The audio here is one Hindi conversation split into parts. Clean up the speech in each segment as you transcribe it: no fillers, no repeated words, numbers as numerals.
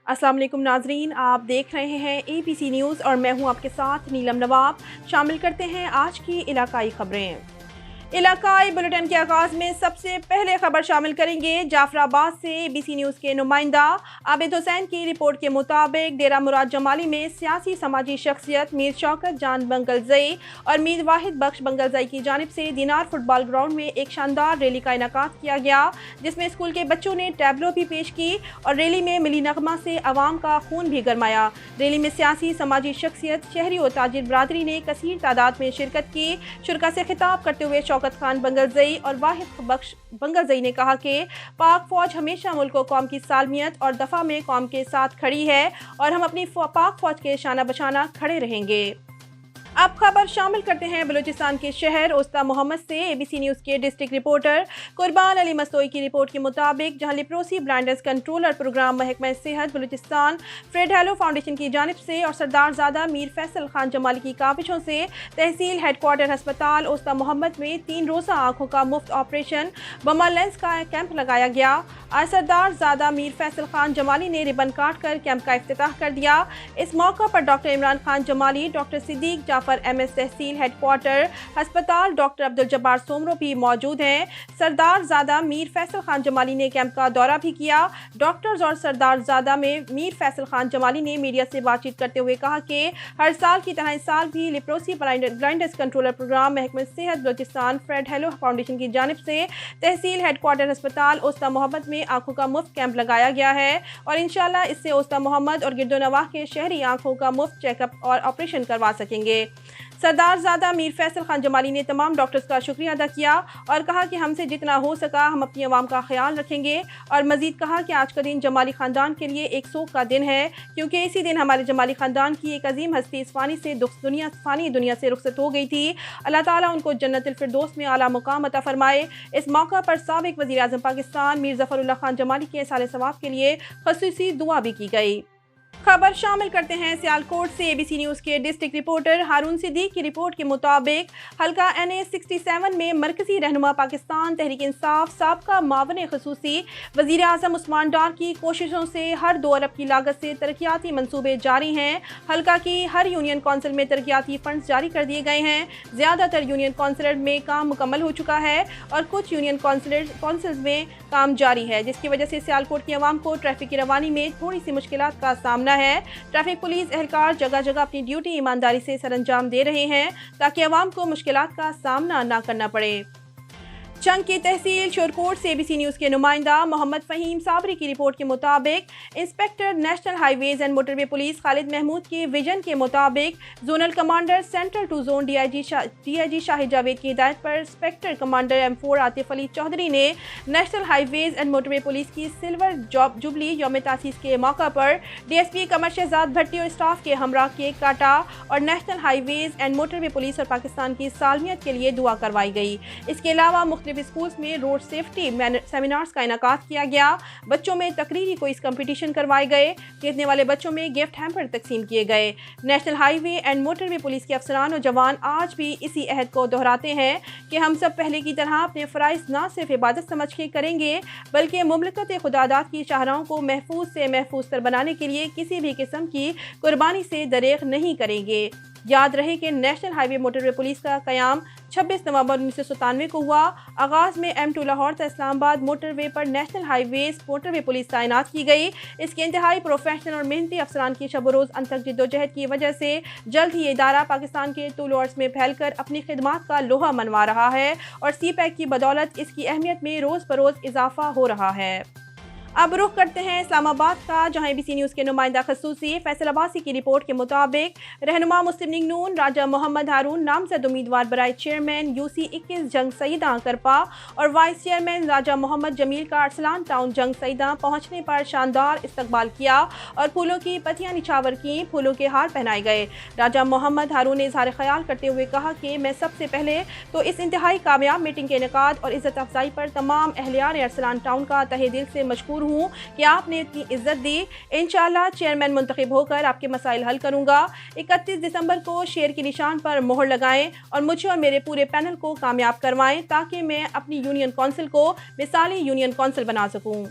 अस्सलाम वालेकुम नाजरीन, आप देख रहे हैं ABC न्यूज़ और मैं हूं आपके साथ नीलम नवाब। शामिल करते हैं आज की इलाकाई खबरें। इलाकाई बुलेटिन के आगाज़ में सबसे पहले खबर शामिल करेंगे जाफराबाद से। ABC न्यूज़ के नुमाइंदा आबिद हुसैन की रिपोर्ट के मुताबिक डेरा मुराद जमाली में सियासी समाजी शख्सियत मीर शौकत जान बंगलजई और मीर वाहिद बख्श बंगलजई की जानिब से दिनार फुटबॉल ग्राउंड में एक शानदार रैली का इनेकाद किया गया, जिसमें स्कूल के बच्चों ने टैबलो भी पेश की और रैली में मिली नगमा से अवाम का खून भी गरमाया। रैली में सियासी समाजी शख्सियत, शहरी और ताजिर बरादरी ने कसीर तादाद में शिरकत की। शुरका से खिताब करते हुए शौकत खान बंगलजई और वाहिद बख्श बंगलजई ने कहा कि पाक फौज हमेशा मुल्क व कौम की सालमियत और दफा में कौम के साथ खड़ी है और हम अपनी पाक फौज के शाना बशाना खड़े रहेंगे। अब खबर शामिल करते हैं बलूचिस्तान के शहर ओस्ता मोहम्मद से। ABC न्यूज़ के डिस्ट्रिक्ट रिपोर्टर कुर्बान अली मस्तोई की रिपोर्ट के मुताबिक जहां लिप्रोसी ब्लाइंडनेस कंट्रोलर प्रोग्राम महकमा सेहत बलूचिस्तान फ्रेड हेलो फाउंडेशन की जानिब से और सरदारजादा मीर फैसल खान जमाली की काविशों से तहसील हेडक्वार्टर अस्पताल ओस्ता मोहम्मद में 3 रोज़ा आँखों का मुफ्त ऑपरेशन बमा लेंस का कैंप लगाया गया। आज सरदारजादा मीर फैसल खान जमाली ने रिबन काट कर कैंप का इफ्तिताह कर दिया। इस मौका पर doctor Imran Khan Jamali, doctor Siddiq Jafar MS tehsil headquarter अस्पताल, डॉक्टर अब्दुल जब्बार सोमरो भी मौजूद हैं। सरदारजादा मीर फैसल खान जमाली ने कैंप का दौरा भी किया। डॉक्टर्स और सरदारजादा में मीर फैसल खान जमाली ने मीडिया से बातचीत करते हुए कहा कि हर साल की तरह इस साल भी लिप्रोसी ब्लाइंडनेस कंट्रोलर प्रोग्राम महकमा सेहत बलूचिस्तान फ्रेड हेलो फाउंडेशन की जानिब से तहसील हेडक्वार्टर अस्पताल ओस्ता मोहम्मद में आंखों का मुफ्त कैंप लगाया गया है और इंशाल्लाह इससे ओस्ता मोहम्मद और गिरदोनवाह के शहरी आंखों का मुफ्त चेकअप और ऑपरेशन करवा सकेंगे। सरदारजादा मीर फैसल खान जमाली ने तमाम डॉक्टर्स का शुक्रिया अदा किया और कहा कि हमसे जितना हो सका हम अपनी आवाम का ख्याल रखेंगे और मजीद कहा कि आज का दिन जमाली ख़ानदान के लिए एक शोक का दिन है, क्योंकि इसी दिन हमारे जमाली ख़ानदान की एक अजीम हस्ती इस फ़ानी दुनिया से रुखसत हो गई थी। अल्लाह ताला उनको जन्नतुल फिरदौस में आला मुकाम अता फरमाए। इस मौका पर साबिक वज़ीर आज़म पाकिस्तान मीर ज़फ़रुल्लाह खान जमाली के साले सवाब के लिए ख़ुसूसी दुआ भी की गई। खबर शामिल करते हैं सियालकोट से। ABC न्यूज़ के डिस्ट्रिक्ट रिपोर्टर हारून सिद्दीक की रिपोर्ट के मुताबिक हल्का NA 67 में मरकजी रहनुमा पाकिस्तान तहरीक इंसाफ साबका मावन खसूसी वज़ीर आज़म उस्मान डार की कोशिशों से हर 2 अरब की लागत से तरक्याती मनसूबे जारी हैं। हल्का की हर यूनियन कौंसिल में तरक्याती फंड्स जारी कर दिए गए हैं। ज़्यादातर यूनियन कौंसिलेट में काम मुकम्मल हो चुका है और कुछ यूनियन कौंसिल्स में काम जारी है, जिसकी वजह से सियालकोट की आवाम को ट्रैफिक की रवानी में थोड़ी सी मुश्किलात का सामना है। ट्रैफिक पुलिस एहलकार जगह जगह अपनी ड्यूटी ईमानदारी से सरअंजाम दे रहे हैं ताकि आवाम को मुश्किलात का सामना ना करना पड़े। चंग की तहसील शोरकोट से ABC न्यूज़ के नुमाइंदा मोहम्मद फ़हीम साबरी की रिपोर्ट के मुताबिक inspector national highways and motorway police Khalid Mahmood के विजन के मुताबिक zonal commander central two zone DIG Shahid Javed की हिदायत पर inspector commander M4 Atif Ali Chaudhry ने national highways and motorway police की सिल्वर जुबली यौम तासीस के मौका पर DSP कमर शहजाद भट्टी और स्टाफ के हमरा केक काटा और national highways and motorway police और पाकिस्तान की सालमियत के लिए दुआ करवाई गई। इसके अलावा स्कूल्स में रोड सेफ्टी सेमिनार्स का इनेकाद किया गया। बच्चों में तकरीरी क्विज कंपटीशन करवाए गए। जीतने वाले बच्चों में गिफ्ट हैम्पर तकसीम किए गए। National highway and motorway police के अफसरान और जवान आज भी इसी अहद को दोहराते हैं कि हम सब पहले की तरह अपने फ़राइज़ न सिर्फ इबादत समझ के करेंगे बल्कि मुमलकत खुदादात की शाहराहों को महफूज से महफूज तर बनाने के लिए किसी भी किस्म की कुर्बानी से दरेग नहीं करेंगे। याद रहे कि नेशनल हाईवे मोटरवे पुलिस का क़याम 26 नवंबर 1997 को हुआ। आगाज़ में M2 लाहौर से इस्लामाबाद मोटरवे पर नेशनल हाईवेज मोटरवे पुलिस तैनात की गई। इसके इंतहाई प्रोफेशनल और मेहनती अफसरान की शब रोज़ अंतक जिद्दोजहद की वजह से जल्द ही ये इदारा पाकिस्तान के तूल अर्ज़ में फैलकर अपनी खिदमात का लोहा मनवा रहा है और CPEC की बदौलत इसकी अहमियत में रोज़ बरोज़ इजाफा हो रहा है। अब रुख करते हैं इस्लामाबाद का, जहां ABC न्यूज़ के नुमाइंदा खसूसी फैसल अब्बासी की रिपोर्ट के मुताबिक रहनुमा मुस्लिम लीग नून राजा मोहम्मद हारून नामजद उम्मीदवार बराए चेयरमैन UC 21 जंग सईदा करपा और वाइस चेयरमैन राजा मोहम्मद जमील का अरसलान टाउन जंग सईदा पहुँचने पर शानदार इस्तकबाल किया और फूलों की पत्तियाँ निछावर की, फूलों के हार पहनाए गए। राजा मोहम्मद हारून ने इजहार ख्याल करते हुए कहा कि मैं सबसे पहले तो इस इंतहाई कामयाब मीटिंग के इनेकाद और इज़्ज़त अफजाई पर तमाम अहलियान अरसलान टाउन का तहे दिल से मशकूर हूँ कि आपने इतनी इज्जत दी। इंशाअल्लाह चेयरमैन मुंतखब होकर आपके मसाइल हल करूंगा। 31 दिसंबर को शेर के निशान पर मोहर लगाएं और मुझे और मेरे पूरे पैनल को कामयाब करवाएं ताकि मैं अपनी यूनियन कौंसिल को मिसाली यूनियन कौंसिल बना सकूं।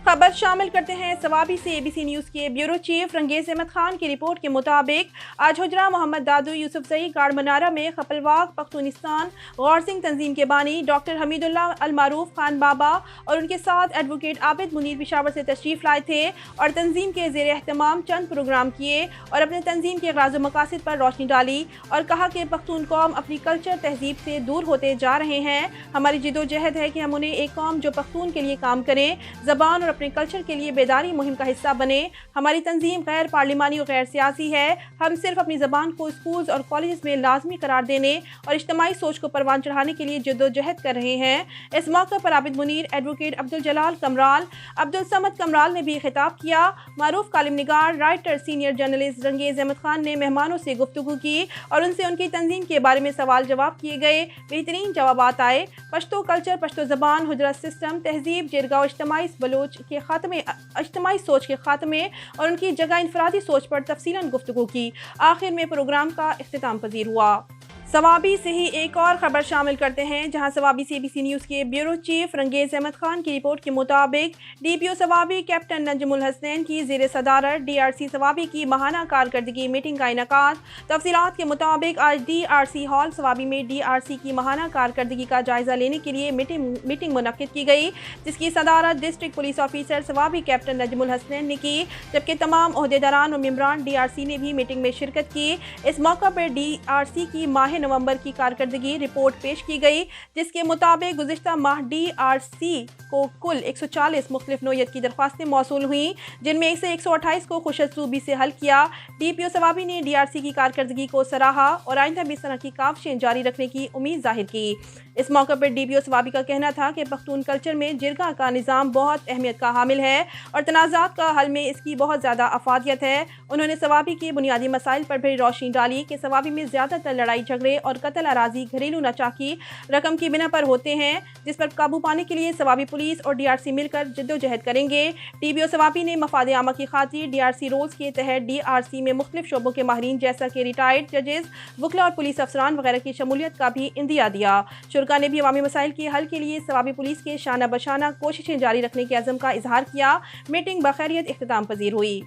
खबर शामिल करते हैं सवाबी से। ABC न्यूज़ के ब्यूरो चीफ रंगेज अहमद खान की रिपोर्ट के मुताबिक आज हुजरा मोहम्मद दादू यूसुफजई गाड़ मनारा में खपलवाग पख्तूनिस्तान गौर सिंह तंजीम के बानी डॉक्टर हमीदुल्ला अल मारूफ खान बाबा और उनके साथ एडवोकेट आबिद मुनीर पिशावर से तशरीफ़ लाए थे और तंजीम के ज़ेर एहतमाम चंद प्रोग्राम किए और अपने तंजीम के ग़राज़ व मकासद पर रोशनी डाली और कहा कि पख्तून कौम अपनी कल्चर तहजीब से दूर होते जा रहे हैं। हमारी जिदोजहद है कि हम उन्हें एक कौम जो पख्तून के लिए काम करें, ज़बान और अपने कल्चर के लिए बेदारी मुहिम का हिस्सा बने। हमारी तंजीम गैर पार्लिमानी और गैर सियासी है। हम सिर्फ अपनी ज़बान को स्कूल्स और कॉलेज में लाजमी करार देने और इज्तिमाई सोच को परवान चढ़ाने के लिए जद्दोजहद कर रहे हैं। इस मौके पर आबिद मुनीर, एडवोकेट अब्दुल जलाल कमराल, अब्दुल समद कमराल ने भी खिताब किया। मारूफ कालिम निगार, writer, senior journalist Rangez Ahmed Khan ने मेहमानों से गुफ्तगू की और उनसे उनकी तंजीम के बारे में सवाल जवाब किए गए। बेहतरीन जवाबात आए। पश्तो कल्चर, पश्तो ज़बान, हुजरा सिस्टम, तहजीब, जिरगा और इज्तिमाई बलोच के खात्मे, इज्तिमाई सोच के खात्मे और उनकी जगह इनफरादी सोच पर तफसीलन गुफ्तगू की। आखिर में प्रोग्राम का इख्तिताम पजीर हुआ। सवाबी से ही एक और ख़बर शामिल करते हैं, जहां सवाबी से ABC न्यूज़ के ब्यूरो चीफ रंगेज अहमद खान की रिपोर्ट के मुताबिक DPO सवाबी कैप्टन नजमुल हसनैन की ज़ेर सदारत DRC सवाबी की माहाना कारकर्दगी मीटिंग का इनेकाद। तफसीलात के मुताबिक आज DRC हॉल सवाबी में DRC की माहाना कारकर्दगी का जायज़ा लेने के लिए मीटिंग मुनक्किद की गई, जिसकी सदारत district police officer Swabi captain Najmul Hasnain ने की, जबकि तमाम ओहदेदारान और मेम्बरान DRC ने भी मीटिंग में शिरकत की। इस मौका पर DRC की माह नवंबर की कारकर्दगी रिपोर्ट पेश की गई, जिसके मुताबिक गुज़िश्ता माह DRC को कुल 140 मुख्तलिफ नौयत की दरख्वास्तें मौसूल हुई, जिनमें से 128 को खुशअस्लूबी से हल किया। DPO सवाबी ने DRC की कारकर्दगी को सराहा और आइंदा भी इस तरह की काविशें जारी रखने की उम्मीद जाहिर की। इस मौके पर DPO सवाबी का कहना था कि पख्तून कल्चर में जिरगा का निज़ाम बहुत अहमियत का हामिल है और तनाज़ात का हल में इसकी बहुत ज़्यादा अफादियत है। उन्होंने सवाबी के बुनियादी मसाइल पर भी रोशनी डाली कि सवाबी में ज़्यादातर लड़ाई झगड़े और कत्ल अराजी घरेलू नाचाकी रकम की बिना पर होते हैं, जिस पर काबू पाने के लिए सवाबी पुलिस और DRC मिलकर जद्दोजहद करेंगे। DPO सवाबी ने मफाद आमा की खातिर DRC रोल्स के तहत DRC में मुख्तलिफ शोबों के माहिरीन जैसा कि रिटायर्ड जजेस, वकला और पुलिस अफसरान वगैरह की शमूलियत का भी इंदिया दिया। शुरा ने भी अवामी मसाइल के हल के लिए सवाबी पुलिस के शाना बशाना कोशिशें जारी रखने के अज़म का इजहार किया। मीटिंग बखैरियत इख्तिताम पजीर हुई।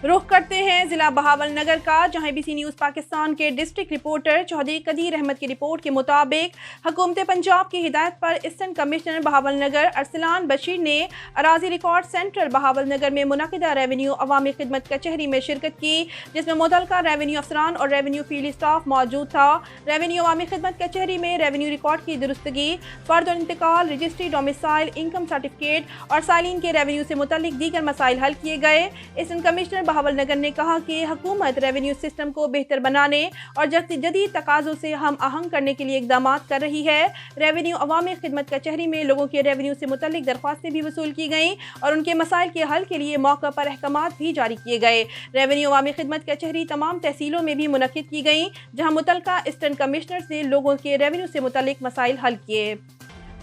रुख करते हैं ज़िला बहावलनगर का, जहां ABC न्यूज़ पाकिस्तान के डिस्ट्रिक्ट रिपोर्टर चौधरी कदीर अहमद की रिपोर्ट के मुताबिक हुकूमत पंजाब की हिदायत पर असिस्टेंट कमिश्नर बहावलनगर अरसलान बशीर ने अराजी रिकॉर्ड सेंट्रल बहावलनगर में मुनक़िदा रेवेन्यू अवामी खिदमत कचहरी में शिरकत की, जिसमें मुतल्लिका रेवेन्यू अफसरान और रेवेन्यू फील्ड स्टाफ मौजूद था। रेवेन्यू अवामी खिदमत कचहरी में रेवेन्यू रिकॉर्ड की दुरुस्तगी, फ़र्द और इंतकाल, रजिस्ट्री, डोमिसाइल, इनकम सर्टिफिकेट और साइलिन के रेवेन्यू से मुतल्लिक दीगर मसाइल हल किए गए। असिस्टेंट कमिश्नर बहावलनगर ने कहा कि हुकूमत रेवेन्यू सिस्टम को बेहतर बनाने और जदीद तकाज़ों से हम आहंग करने के लिए इक़दाम कर रही है। रेवेन्यू अवामी खिदमत कचहरी में लोगों के रेवेन्यू से मुतल्लिक दरख्वास्तें भी वसूल की गईं और उनके मसाइल के हल के लिए मौका पर अहकामात भी जारी किए गए। रेवेन्यू अवामी खिदमत कचहरी तमाम तहसीलों में भी मुनक़िद की गई, जहाँ मुतल्लिका असिस्टेंट कमिश्नर्स ने लोगों के रेवेन्यू से मुतल्लिक मसाइल हल किए।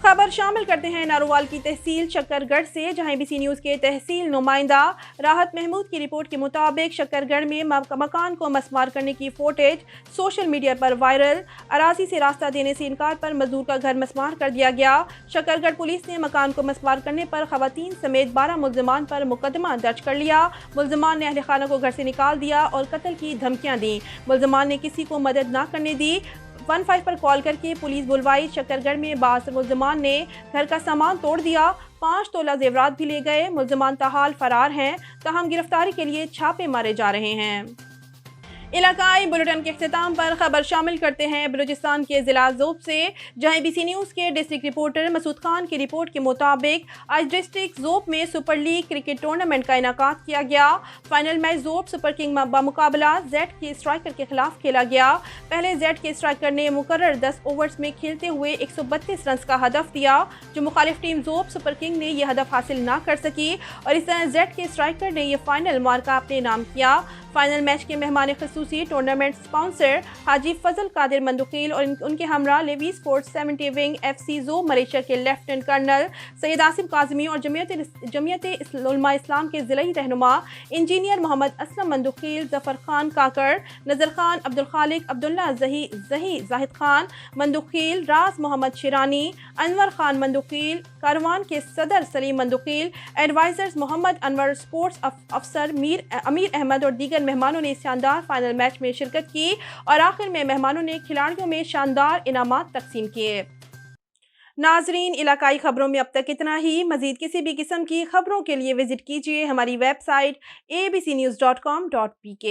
खबर शामिल करते हैं नारोवाल की तहसील शक्करगढ़ से, जहां ABC न्यूज़ के तहसील नुमाइंदा राहत महमूद की रिपोर्ट के मुताबिक शक्करगढ़ में मकान को मसमार करने की फुटेज सोशल मीडिया पर वायरल। अराजी से रास्ता देने से इनकार पर मजदूर का घर मसमार कर दिया गया। शक्करगढ़ पुलिस ने मकान को मसमार करने पर खवातीन समेत 12 मुल्ज़िमान पर मुकदमा दर्ज कर लिया। मुल्ज़िमान ने अहले खाना को घर से निकाल दिया और कत्ल की धमकियाँ दी। मुल्ज़िमान ने किसी को मदद न करने दी। 15 पर कॉल करके पुलिस बुलवाई। शक्करगढ़ में बास मुल्ज़िमान ने घर का सामान तोड़ दिया। 5 तोला जेवरात भी ले गए। मुल्ज़िमान ताहाल फरार हैं, ताहम गिरफ्तारी के लिए छापे मारे जा रहे हैं। इलाकाई बुलेटिन के अख्तिताम पर खबर शामिल करते हैं बलूचिस्तान के ज़िला ज़ोब से, जहाँ ABC न्यूज़ के डिस्ट्रिक्ट रिपोर्टर मसूद खान की रिपोर्ट के मुताबिक आज डिस्ट्रिक्ट ज़ोब में सुपर लीग क्रिकेट टूर्नामेंट का इनेकाद किया गया। Final match Zhob super king बमुकाबला जेड के स्ट्राइकर के खिलाफ खेला गया। पहले जेड के स्ट्राइकर ने मुकर्रर 10 ओवर्स में खेलते हुए 132 रन का हदफ दिया, जो मुखालिफ टीम ज़ोब सुपर किंग ने यह हदफ हासिल ना कर सकी और इस तरह जेड के स्ट्राइकर ने यह फाइनल मार्का अपने नाम किया। फाइनल मैच के मेहमान खसूसी टूर्नामेंट स्पॉन्सर हाजी फजल कादिर मंदुकील और उनके हमरा लेवी sports 70 wing FC Zhob militia के लेफ्टिनेंट कर्नल सैयद आसिम काज़मी और जमीयत उलमा इस्लाम के ज़िलाई रहनुमा इंजीनियर मोहम्मद असलम मंदुकील, जफ़र खान काकर, नज़र खान, अब्दुल खालिक, अब्दुल्ला ज़ही, जाहिद खान मंदुकील, राज मोहम्मद शिरानी, अनवर खान मंदुकील, कारवान के सदर सलीम मंदुकील, एडवाइजर्स मोहम्मद अनवर, स्पोर्ट्स अफसर अमीर अहमद और दीगर मेहमानों ने शानदार फाइनल मैच में शिरकत की और आखिर में मेहमानों ने खिलाड़ियों में शानदार इनामात तकसीम किए। नाजरीन, इलाकाई खबरों में अब तक इतना ही। मजीद किसी भी किस्म की खबरों के लिए विजिट कीजिए हमारी वेबसाइट abcnews.com.pk।